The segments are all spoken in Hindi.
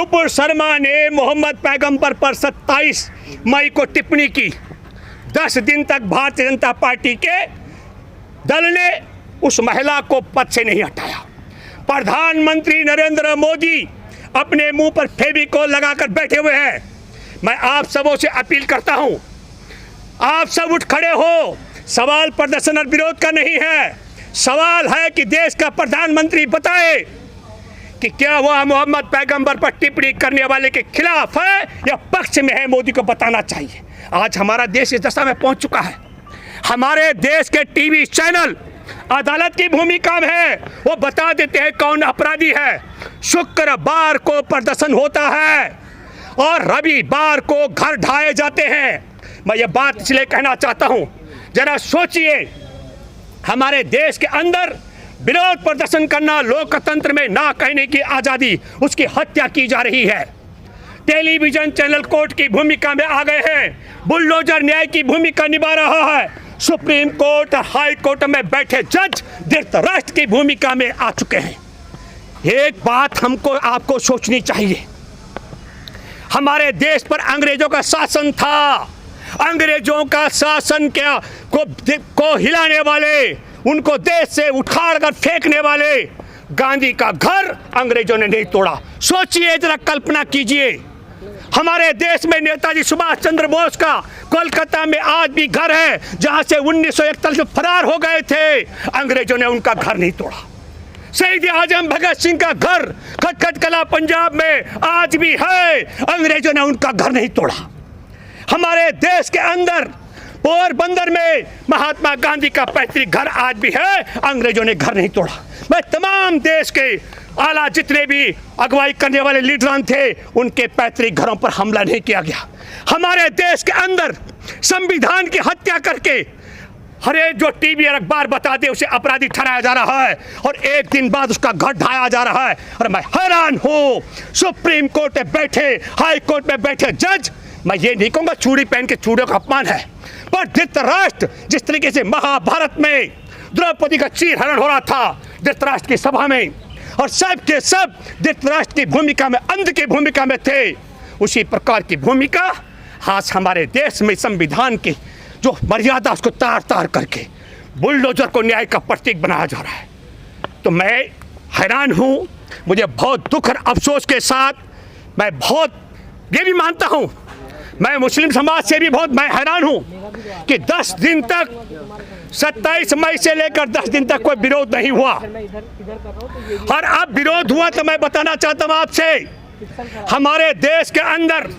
नुपुर शर्मा ने मोहम्मद पैगंबर पर 27 मई को टिप्पणी की। 10 दिन तक भारतीय जनता पार्टी के दल ने उस महिला को पद से नहीं हटाया। प्रधानमंत्री नरेंद्र मोदी अपने मुंह पर फेविकोल लगाकर बैठे हुए हैं। मैं आप सबों से अपील करता हूं, आप सब उठ खड़े हो। सवाल प्रदर्शन और विरोध का नहीं है, सवाल है कि देश का प्रधानमंत्री बताए कि क्या वह मोहम्मद पैगंबर पर टिप्पणी करने वाले के खिलाफ है या पक्ष में है। मोदी को बताना चाहिए। आज हमारा देश इस दशा में पहुंच चुका है। हमारे देश के टीवी चैनल अदालत की भूमिका में है, वो बता देते हैं कौन अपराधी है। शुक्रवार को प्रदर्शन होता है और रविवार को घर ढाए जाते हैं। मैं ये बात इसलिए कहना चाहता हूं, जरा सोचिए, हमारे देश के अंदर विरोध प्रदर्शन करना, लोकतंत्र में ना कहने की आज़ादी, उसकी हत्या की जा रही है। टेलीविजन चैनल कोर्ट की भूमिका में आ गए हैं, बुलडोजर न्याय की भूमिका निभा रहा है। सुप्रीम कोर्ट और हाई कोर्ट में बैठे जज धृतराष्ट्र की भूमिका में आ चुके हैं। एक बात हमको आपको सोचनी चाहिए, हमारे देश पर अंग्रेजों का शासन था। अंग्रेजों का शासन क्या को हिलाने वाले, उनको देश से उखाड़ कर फेंकने वाले गांधी का घर अंग्रेजों ने नहीं तोड़ा। सोचिए, जरा कल्पना कीजिए, हमारे देश में नेताजी सुभाष चंद्र बोस का कोलकाता में आज भी घर है, जहां से 1941 में फरार हो गए थे। अंग्रेजों ने उनका घर नहीं तोड़ा। शहीद आजम भगत सिंह का घर खटखट कला पंजाब में आज भी है, अंग्रेजों ने उनका घर नहीं तोड़ा। हमारे देश के अंदर पोरबंदर में महात्मा गांधी का पैतृक घर आज भी है, अंग्रेजों ने घर नहीं तोड़ा। मैं तमाम देश के आला जितने भी अगुवाई करने वाले लीडरान थे, उनके पैतृक घरों पर हमला नहीं किया गया। हमारे देश के अंदर संविधान की हत्या करके हर एक जो टीवी और अखबार बता दे उसे अपराधी ठहराया जा रहा है और एक दिन बाद उसका घर ढाया जा रहा है। और मैं हैरान हूँ, सुप्रीम कोर्ट में बैठे, हाई कोर्ट में बैठे जज, मैं ये नहीं कहूँगा चूड़ी पहन के चूड़ियों का अपमान है, पर धृतराष्ट्र जिस तरीके से महाभारत में द्रौपदी का चीरहरण हो रहा था धृतराष्ट्र की सभा में, और सब के सब धृतराष्ट्र की भूमिका में, अंध की भूमिका में थे, उसी प्रकार की भूमिका आज हमारे देश में संविधान की जो मर्यादा उसको तार तार करके बुलडोजर को न्याय का प्रतीक बनाया जा रहा है। तो मैं हैरान हूँ, मुझे बहुत दुख और अफसोस के साथ मैं बहुत ये भी मानता हूँ, मैं मुस्लिम समाज से भी बहुत मैं हैरान हूँ कि 10 दिन तक 27 मई से लेकर 10 दिन तक कोई विरोध नहीं हुआ। और अब विरोध हुआ तो मैं बताना चाहता हूँ आपसे, हमारे देश के अंदर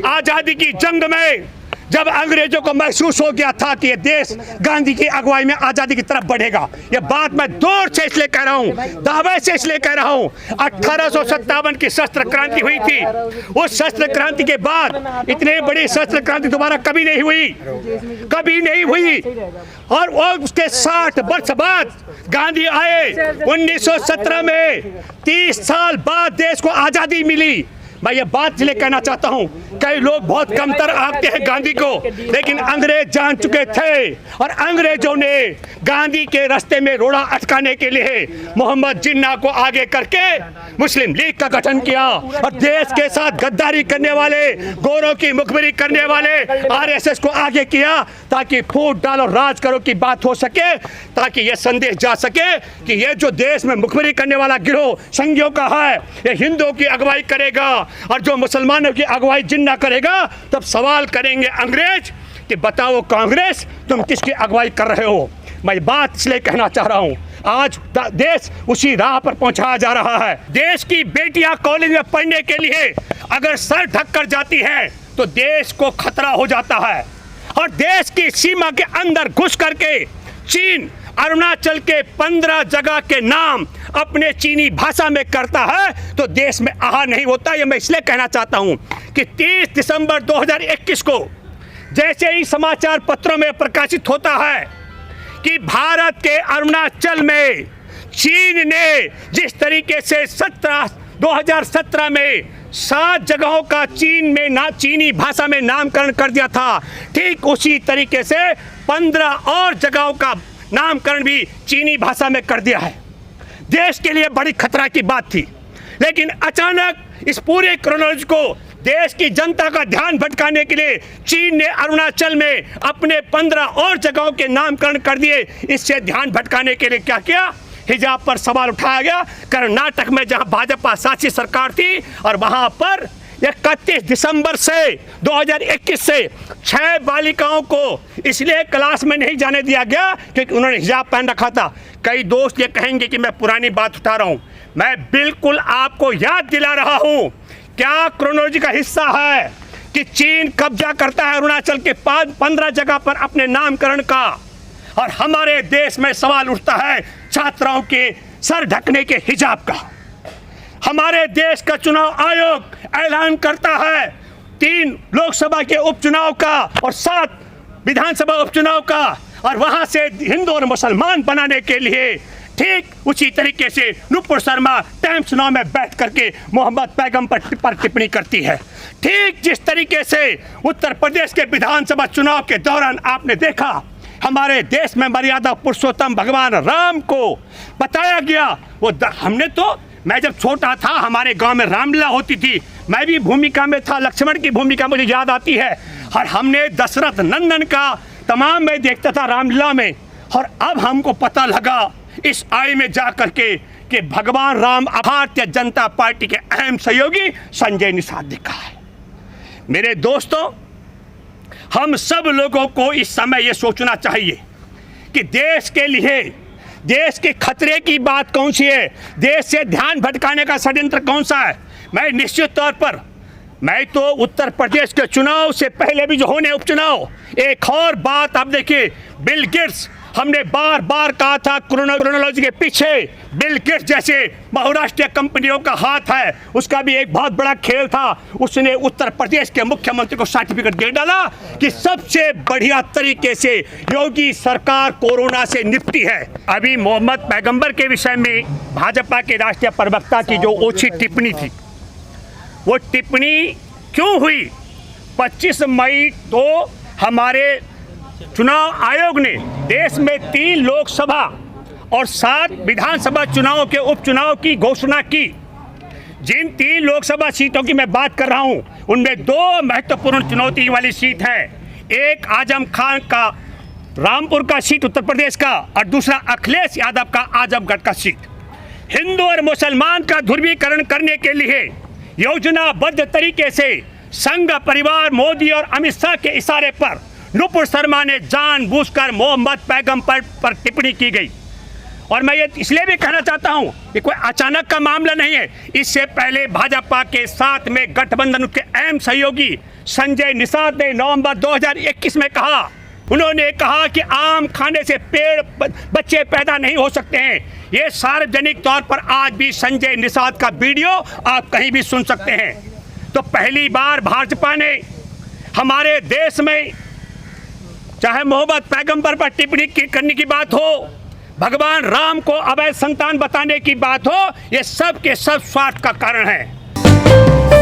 आज़ादी की जंग में जब अंग्रेजों को महसूस हो गया था कि ये देश गांधी की अगुवाई में आज़ादी की तरफ बढ़ेगा, ये बात मैं जोर से इसलिए कह रहा हूँ, दावे से इसलिए कह रहा हूँ, 1857 की शस्त्र क्रांति हुई थी। उस शस्त्र क्रांति के बाद इतनी बड़ी शस्त्र क्रांति दोबारा कभी नहीं हुई, कभी नहीं हुई। और उसके 60 वर्ष बाद गांधी आए 1917 में, 30 साल बाद देश को आज़ादी मिली। मैं ये बात इसलिए कहना चाहता हूँ, कई लोग बहुत कमतर आंकते हैं गांधी को, लेकिन अंग्रेज जान चुके थे और अंग्रेजों ने गांधी के रास्ते में रोड़ा अटकाने के लिए मोहम्मद जिन्ना को आगे करके मुस्लिम लीग का गठन किया और देश के साथ गद्दारी करने वाले, गोरों की मुखबिरी करने वाले आरएसएस को आगे किया, ताकि फूट डालो राज करो की बात हो सके, ताकि यह संदेश जा सके कि ये जो देश में मुखबिरी करने वाला गिरोह संघियों का है, ये हिंदुओं की अगुवाई करेगा और जो मुसलमानों की अगुवाई जिन्ना करेगा, तब सवाल करेंगे अंग्रेज कि बताओ कांग्रेस तुम किसकी अगुवाई कर रहे हो। मैं बात इसलिए कहना चाह रहा हूँ, आज देश उसी राह पर पहुंचाया जा रहा है। देश की बेटियां कॉलेज में पढ़ने के लिए अगर सर ढक कर जाती है तो देश को खतरा हो जाता है, और देश की सीमा के अंदर घुस करके चीन अरुणाचल के 15 जगह के नाम अपने चीनी भाषा में करता है तो देश में आहार नहीं होता। ये मैं इसलिए कहना चाहता हूं कि 30 दिसंबर 2021 को जैसे ही समाचार पत्रों में प्रकाशित होता है कि भारत के अरुणाचल में चीन ने जिस तरीके से 2017 में 7 जगहों का चीनी भाषा में नामकरण कर दिया था, ठीक उसी तरीके से 15 और जगहों का नामकरण भी चीनी भाषा में कर दिया है। देश के लिए बड़ी खतरा की बात थी। लेकिन अचानक इस पूरे क्रोनोलॉजी को देश की जनता का ध्यान भटकाने के लिए चीन ने अरुणाचल में अपने 15 और जगहों के नामकरण कर दिए। इससे ध्यान भटकाने के लिए क्या किया? हिजाब पर सवाल उठाया गया। कर्नाटक में जहां भाजपा शासित सरकार थी और वहां पर 31 दिसंबर से 2021 से 6 बालिकाओं को इसलिए क्लास में नहीं जाने दिया गया क्योंकि उन्होंने हिजाब पहन रखा था। कई दोस्त ये कहेंगे कि मैं पुरानी बात उठा रहा हूं। मैं बिल्कुल आपको याद दिला रहा हूं, क्या क्रोनोलॉजी का हिस्सा है कि चीन कब्जा करता है अरुणाचल के 15 जगह पर अपने नामकरण का, और हमारे देश में सवाल उठता है छात्राओं के सर ढकने के हिजाब का। हमारे देश का चुनाव आयोग ऐलान करता है 3 लोकसभा के उपचुनाव का और 7 विधानसभा उपचुनाव का, और वहां से हिंदू और मुसलमान बनाने के लिए ठीक उसी तरीके से नुपुर शर्मा टाइम्स नाउ में बैठ करके मोहम्मद पैगंबर पर टिप्पणी करती है। ठीक जिस तरीके से उत्तर प्रदेश के विधानसभा चुनाव के दौरान आपने देखा हमारे देश में मर्यादा पुरुषोत्तम भगवान राम को बताया गया। वो हमने तो, मैं जब छोटा था हमारे गांव में रामलीला होती थी, मैं भी भूमिका में था, लक्ष्मण की भूमिका मुझे याद आती है, और हमने दशरथ नंदन का तमाम मैं देखता था रामलीला में। और अब हमको पता लगा इस आई में जा करके कि भगवान राम भारतीय जनता पार्टी के अहम सहयोगी संजय निषाद दिखा है। मेरे दोस्तों, हम सब लोगों को इस समय ये सोचना चाहिए कि देश के लिए देश के खतरे की बात कौन सी है, देश से ध्यान भटकाने का षड्यंत्र कौन सा है। मैं निश्चित तौर पर, मैं तो उत्तर प्रदेश के चुनाव से पहले भी जो होने उपचुनाव, एक और बात आप देखिए, बिल गेट्स, हमने बार बार कहा था क्रोनोलॉजी के पीछे बिल गेट्स जैसे बहुराष्ट्रीय कंपनियों का हाथ है। उसका भी एक बहुत बड़ा खेल था, उसने उत्तर प्रदेश के मुख्यमंत्री को सर्टिफिकेट दे डाला कि सबसे बढ़िया तरीके से योगी सरकार कोरोना से निपटी है। अभी मोहम्मद पैगंबर के विषय में भाजपा के राष्ट्रीय प्रवक्ता की जो ओछी टिप्पणी थी, वो टिप्पणी क्यों हुई? 25 मई तो हमारे चुनाव आयोग ने देश में 3 लोकसभा और 7 विधानसभा चुनावों के उपचुनाव की घोषणा की। जिन 3 लोकसभा सीटों की मैं बात कर रहा हूं, उनमें 2 महत्वपूर्ण चुनौती वाली सीट है। एक आजम खान का रामपुर का सीट उत्तर प्रदेश का, और दूसरा अखिलेश यादव का आजमगढ़ का सीट। हिंदू और मुसलमान का ध्रुवीकरण करने के लिए योजनाबद्ध तरीके से संघ परिवार मोदी और अमित शाह के इशारे पर नुपुर शर्मा ने जानबूझकर मोहम्मद पैगंबर पर टिप्पणी की गई। और मैं ये इसलिए भी कहना चाहता हूं कि कोई अचानक का मामला नहीं है। इससे पहले भाजपा के साथ में गठबंधन के अहम सहयोगी संजय निषाद ने नवंबर 2021 में कहा, उन्होंने कहा कि आम खाने से बच्चे पैदा नहीं हो सकते हैं। ये सार्वजनिक तौर पर आज भी संजय निषाद का वीडियो आप कहीं भी सुन सकते हैं। तो पहली बार भाजपा ने हमारे देश में, चाहे मोहम्मद पैगंबर पर टिप्पणी करने की बात हो, भगवान राम को अवैध संतान बताने की बात हो, ये सब के सब स्वार्थ का कारण है।